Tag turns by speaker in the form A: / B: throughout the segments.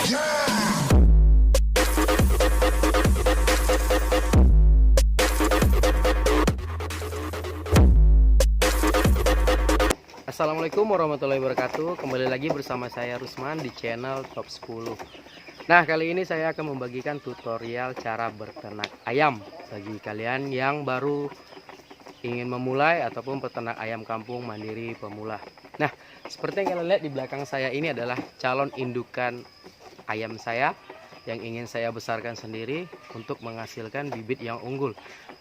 A: Assalamualaikum warahmatullahi wabarakatuh. Kembali lagi bersama saya Rusman di channel Top 10. Nah, kali ini saya akan membagikan tutorial cara berternak ayam bagi kalian yang baru ingin memulai ataupun peternak ayam kampung mandiri pemula. Nah, seperti yang kalian lihat di belakang saya ini adalah calon indukan ayam saya yang ingin saya besarkan sendiri untuk menghasilkan bibit yang unggul.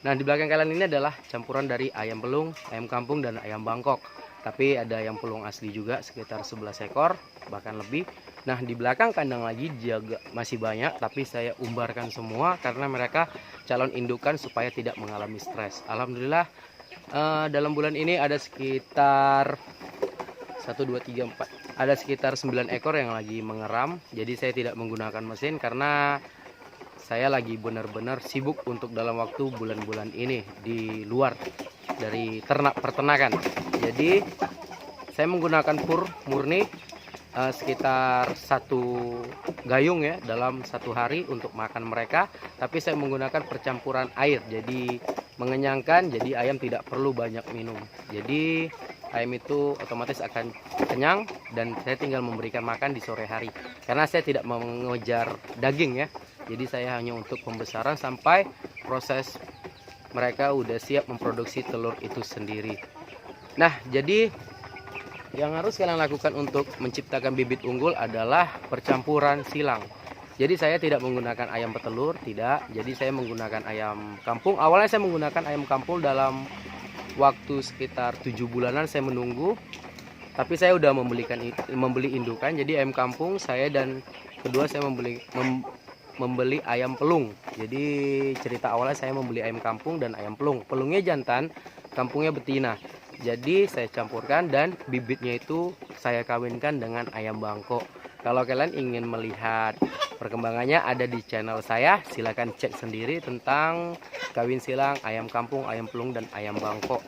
A: Nah, di belakang kalian ini adalah campuran dari ayam pelung, ayam kampung, dan ayam Bangkok. Tapi ada yang pelung asli juga sekitar 11 ekor bahkan lebih. Nah, di belakang kandang lagi juga masih banyak, tapi saya umbarkan semua karena mereka calon indukan supaya tidak mengalami stres. Alhamdulillah dalam bulan ini ada sekitar 1 2 3 4 ada sekitar 9 ekor yang lagi mengeram. Jadi saya tidak menggunakan mesin karena saya lagi benar-benar sibuk untuk dalam waktu bulan-bulan ini di luar dari peternakan. Jadi saya menggunakan pur murni sekitar 1 gayung ya dalam 1 hari untuk makan mereka. Tapi saya menggunakan percampuran air, jadi mengenyangkan, jadi ayam tidak perlu banyak minum. Jadi ayam itu otomatis akan kenyang dan saya tinggal memberikan makan di sore hari. Karena saya tidak mengejar daging ya. Jadi saya hanya untuk pembesaran sampai proses mereka udah siap memproduksi telur itu sendiri. Nah, jadi yang harus kalian lakukan untuk menciptakan bibit unggul adalah percampuran silang. Jadi saya tidak menggunakan ayam petelur, tidak. Jadi saya menggunakan ayam kampung. Awalnya saya menggunakan ayam kampung dalam waktu sekitar 7 bulanan saya menunggu. Tapi saya udah membeli indukan. Jadi ayam kampung saya, dan kedua saya membeli ayam pelung. Jadi cerita awalnya saya membeli ayam kampung dan ayam pelung. Pelungnya jantan, kampungnya betina. Jadi saya campurkan dan bibitnya itu saya kawinkan dengan ayam Bangkok. Kalau kalian ingin melihat perkembangannya ada di channel saya, silahkan cek sendiri tentang kawin silang ayam kampung, ayam pelung, dan ayam Bangkok.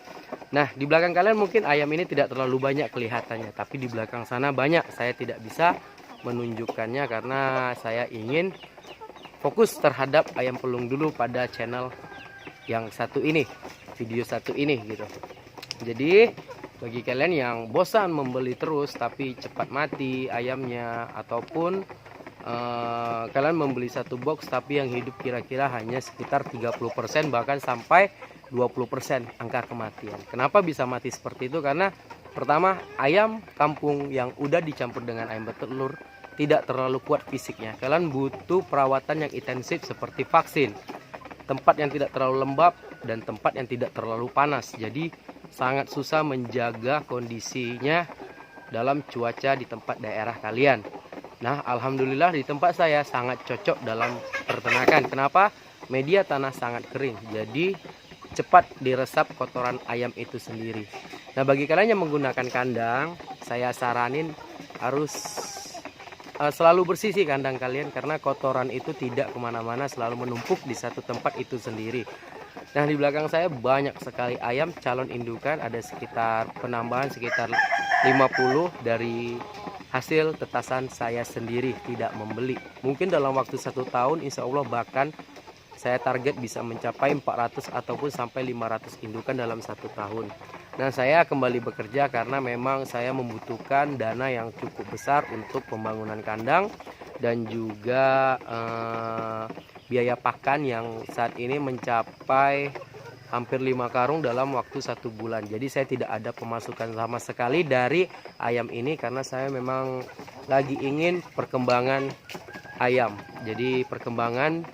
A: Nah, di belakang kalian mungkin ayam ini tidak terlalu banyak kelihatannya, tapi di belakang sana banyak. Saya tidak bisa menunjukkannya karena saya ingin fokus terhadap ayam pelung dulu pada channel yang satu ini, video satu ini gitu. Jadi bagi kalian yang bosan membeli terus tapi cepat mati ayamnya, ataupun kalian membeli 1 box tapi yang hidup kira-kira hanya sekitar 30% bahkan sampai 20% angka kematian. Kenapa bisa mati seperti itu? Karena pertama, ayam kampung yang udah dicampur dengan ayam betelur tidak terlalu kuat fisiknya. Kalian butuh perawatan yang intensif seperti vaksin, tempat yang tidak terlalu lembab, dan tempat yang tidak terlalu panas. Jadi sangat susah menjaga kondisinya dalam cuaca di tempat daerah kalian. Nah, alhamdulillah di tempat saya sangat cocok dalam peternakan. Kenapa? Media tanah sangat kering, jadi cepat diresap kotoran ayam itu sendiri. Nah, bagi kalian yang menggunakan kandang, saya saranin harus selalu bersih sih kandang kalian, karena kotoran itu tidak kemana-mana, selalu menumpuk di satu tempat itu sendiri. Nah, di belakang saya banyak sekali ayam calon indukan, ada sekitar penambahan sekitar 50 dari hasil tetasan saya sendiri, tidak membeli. Mungkin dalam waktu 1 tahun insya Allah bahkan saya target bisa mencapai 400 ataupun sampai 500 indukan dalam 1 tahun. Nah, saya kembali bekerja karena memang saya membutuhkan dana yang cukup besar untuk pembangunan kandang dan juga biaya pakan yang saat ini mencapai hampir 5 karung dalam waktu 1 bulan. Jadi saya tidak ada pemasukan sama sekali dari ayam ini karena saya memang lagi ingin perkembangan ayam. Jadi perkembangan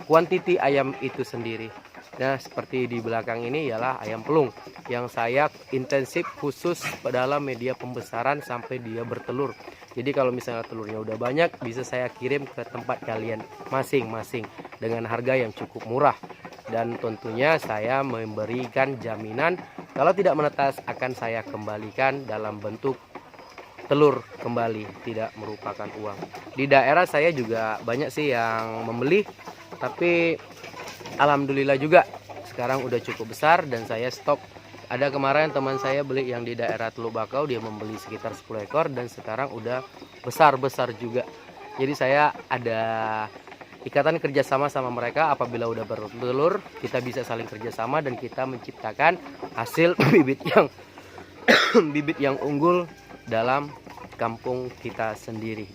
A: kuantiti ayam itu sendiri. Nah, seperti di belakang ini ialah ayam pelung yang saya intensif khusus dalam media pembesaran sampai dia bertelur. Jadi kalau misalnya telurnya udah banyak, bisa saya kirim ke tempat kalian masing-masing dengan harga yang cukup murah. Dan tentunya saya memberikan jaminan kalau tidak menetas akan saya kembalikan dalam bentuk telur kembali, tidak merupakan uang. Di daerah saya juga banyak sih yang membeli, tapi alhamdulillah juga sekarang udah cukup besar dan saya stok. Ada kemarin teman saya beli yang di daerah Teluk Bakau, dia membeli sekitar 10 ekor dan sekarang udah besar-besar juga. Jadi saya ada ikatan kerjasama sama mereka. Apabila udah bertelur, kita bisa saling kerjasama dan kita menciptakan hasil bibit yang bibit yang unggul dalam kampung kita sendiri,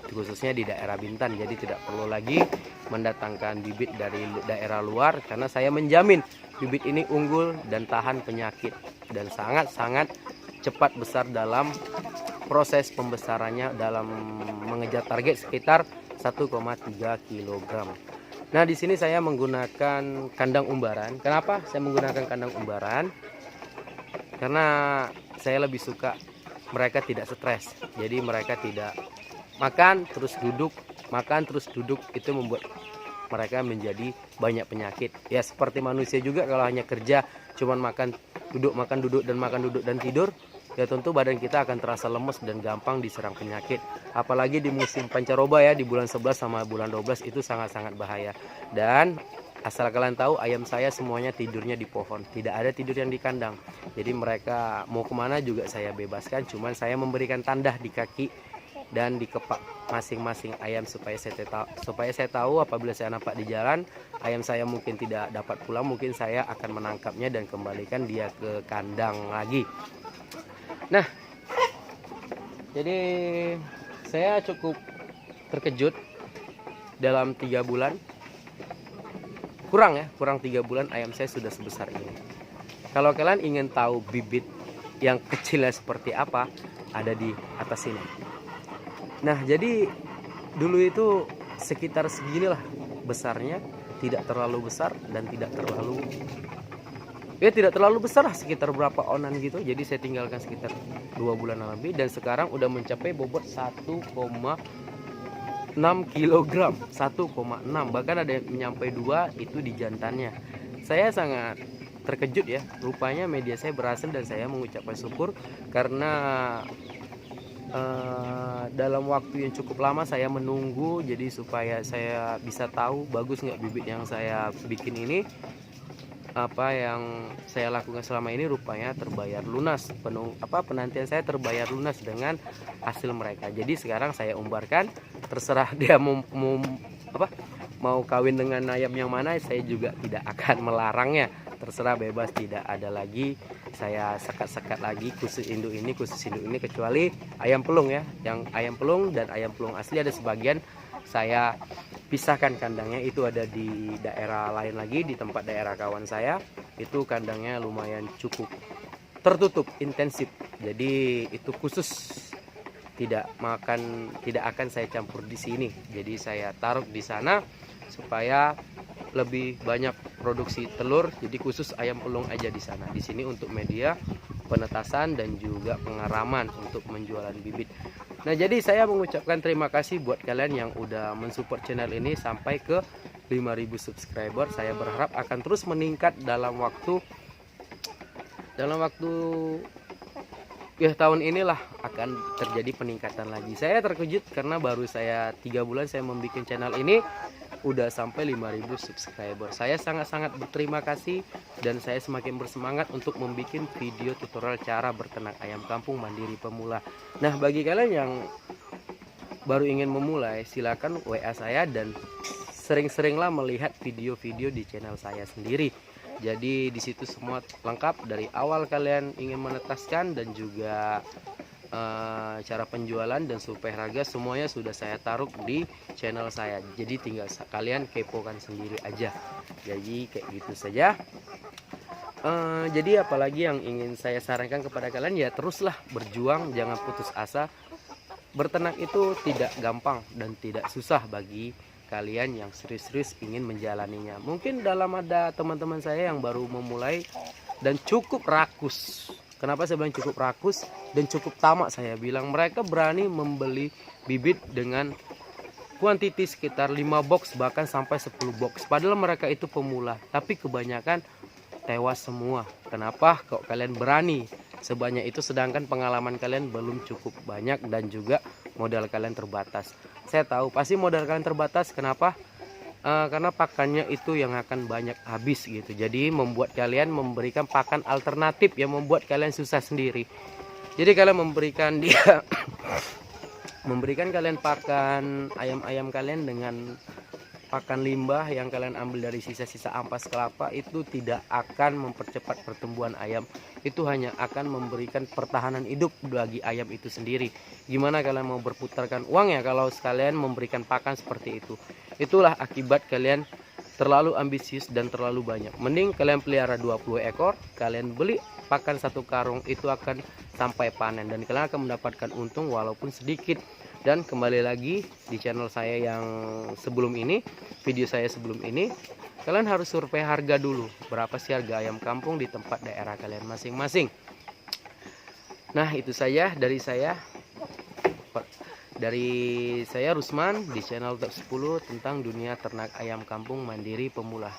A: khususnya di daerah Bintan. Jadi tidak perlu lagi mendatangkan bibit dari daerah luar, karena saya menjamin bibit ini unggul dan tahan penyakit dan sangat-sangat cepat besar dalam proses pembesarannya, dalam mengejar target sekitar 1,3 kg. Nah, di sini saya menggunakan kandang umbaran. Kenapa saya menggunakan kandang umbaran? Karena saya lebih suka mereka tidak stres. Jadi mereka tidak makan terus duduk, makan terus duduk, itu membuat mereka menjadi banyak penyakit. Ya seperti manusia juga, kalau hanya kerja cuman makan duduk dan makan duduk dan tidur, ya tentu badan kita akan terasa lemes dan gampang diserang penyakit. Apalagi di musim pancaroba ya, di bulan 11 sama bulan 12 itu sangat-sangat bahaya. Dan asal kalian tahu, ayam saya semuanya tidurnya di pohon, tidak ada tidur yang di kandang. Jadi mereka mau kemana juga saya bebaskan, cuman saya memberikan tandah di kaki dan di kepak masing-masing ayam supaya saya tahu apabila saya nampak di jalan ayam saya mungkin tidak dapat pulang, mungkin saya akan menangkapnya dan kembalikan dia ke kandang lagi. Nah, jadi saya cukup terkejut dalam 3 bulan. Kurang 3 bulan ayam saya sudah sebesar ini. Kalau kalian ingin tahu bibit yang kecilnya seperti apa, ada di atas sini. Nah, jadi dulu itu sekitar seginilah besarnya, tidak terlalu besar dan tidak terlalu besar lah, sekitar berapa onan gitu. Jadi saya tinggalkan sekitar 2 bulan lebih, dan sekarang udah mencapai bobot 1,6 kg, 1,6, bahkan ada yang menyampai 2 itu di jantannya. Saya sangat terkejut ya, rupanya media saya berhasil dan saya mengucapkan syukur karena dalam waktu yang cukup lama saya menunggu, jadi supaya saya bisa tahu bagus nggak bibit yang saya bikin ini. Apa yang saya lakukan selama ini rupanya terbayar lunas, penantian saya terbayar lunas dengan hasil mereka. Jadi sekarang saya umbarkan, terserah dia mau kawin dengan ayam yang mana, saya juga tidak akan melarangnya, terserah, bebas, tidak ada lagi saya sekat-sekat lagi khusus induk ini, kecuali ayam pelung ya. Yang ayam pelung dan ayam pelung asli ada sebagian saya pisahkan kandangnya, itu ada di daerah lain lagi, di tempat daerah kawan saya. Itu kandangnya lumayan cukup tertutup, intensif. Jadi itu khusus tidak akan saya campur di sini. Jadi saya taruh di sana supaya lebih banyak produksi telur. Jadi khusus ayam pelung aja di sana. Di sini untuk media penetasan dan juga pengaraman untuk penjualan bibit. Nah, jadi saya mengucapkan terima kasih buat kalian yang udah mensupport channel ini sampai ke 5.000 subscriber. Saya berharap akan terus meningkat dalam waktu ya tahun inilah akan terjadi peningkatan lagi. Saya terkejut karena baru 3 bulan saya membuat channel ini udah sampai 5.000 subscriber. Saya sangat-sangat berterima kasih dan saya semakin bersemangat untuk membuat video tutorial cara berternak ayam kampung mandiri pemula. Nah, bagi kalian yang baru ingin memulai, silakan WA saya dan sering-seringlah melihat video-video di channel saya sendiri. Jadi di situ semua lengkap, dari awal kalian ingin menetaskan dan juga cara penjualan dan survei harga, semuanya sudah saya taruh di channel saya. Jadi tinggal kalian kepokan sendiri aja. Jadi kayak gitu saja. Jadi apalagi yang ingin saya sarankan kepada kalian, ya teruslah berjuang, jangan putus asa. Berternak itu tidak gampang dan tidak susah bagi kalian yang serius-serius ingin menjalaninya. Mungkin ada teman-teman saya yang baru memulai dan cukup rakus. Kenapa saya bilang cukup rakus dan cukup tamak? Saya bilang mereka berani membeli bibit dengan kuantiti sekitar 5 box bahkan sampai 10 box. Padahal mereka itu pemula, tapi kebanyakan tewas semua. Kenapa kok kalian berani sebanyak itu sedangkan pengalaman kalian belum cukup banyak dan juga modal kalian terbatas? Saya tahu pasti modal kalian terbatas. Kenapa? Karena pakannya itu yang akan banyak habis gitu. Jadi membuat kalian memberikan pakan alternatif yang membuat kalian susah sendiri. Jadi kalian memberikan dia memberikan kalian pakan ayam-ayam kalian dengan pakan limbah yang kalian ambil dari sisa-sisa ampas kelapa itu tidak akan mempercepat pertumbuhan ayam. Itu hanya akan memberikan pertahanan hidup bagi ayam itu sendiri. Gimana kalian mau berputarkan uang ya kalau sekalian memberikan pakan seperti itu? Itulah akibat kalian terlalu ambisius dan terlalu banyak. Mending kalian pelihara 20 ekor, kalian beli pakan satu karung, itu akan sampai panen dan kalian akan mendapatkan untung walaupun sedikit. Dan kembali lagi di channel saya yang sebelum ini, video saya sebelum ini, kalian harus survei harga dulu, berapa sih harga ayam kampung di tempat daerah kalian masing-masing. Nah, itu saja dari saya Rusman di channel Top 10 tentang dunia ternak ayam kampung mandiri pemula.